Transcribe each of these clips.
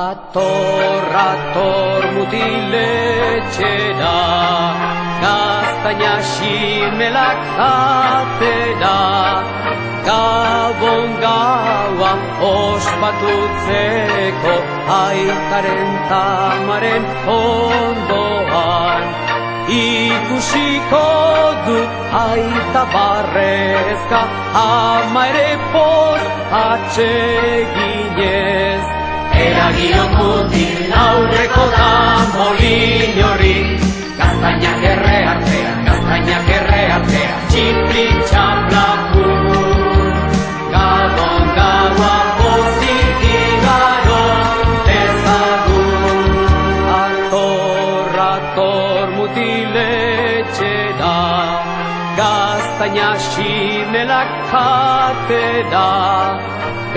Ator mutiletxera, gaztaina ximelak jatera, Gabon gaua ospatutzeko aitaren tamaren ondoan. Ikusiko dut aita barrezka, ama ere poz atseginez. Eragion mutil aurreko da molin horri, gaztainak erreatzea, txiplik txaplapur. Gabon gaua pozik igaro dezagun. Ator mutiletxera, gaztaina ximelak jatera,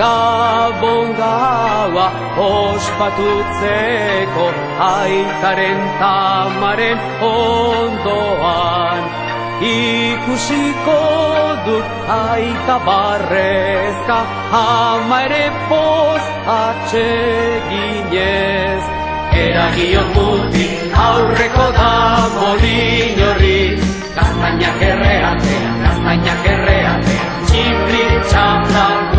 Gabon gaua ospatutzeko aitaren tamaren ondoan. Ikusiko dut aita barrezka, ama ere poz atseginez. Eragion mutil aurreko da molin horri, gaztainak erreatzea, txiplik txaplak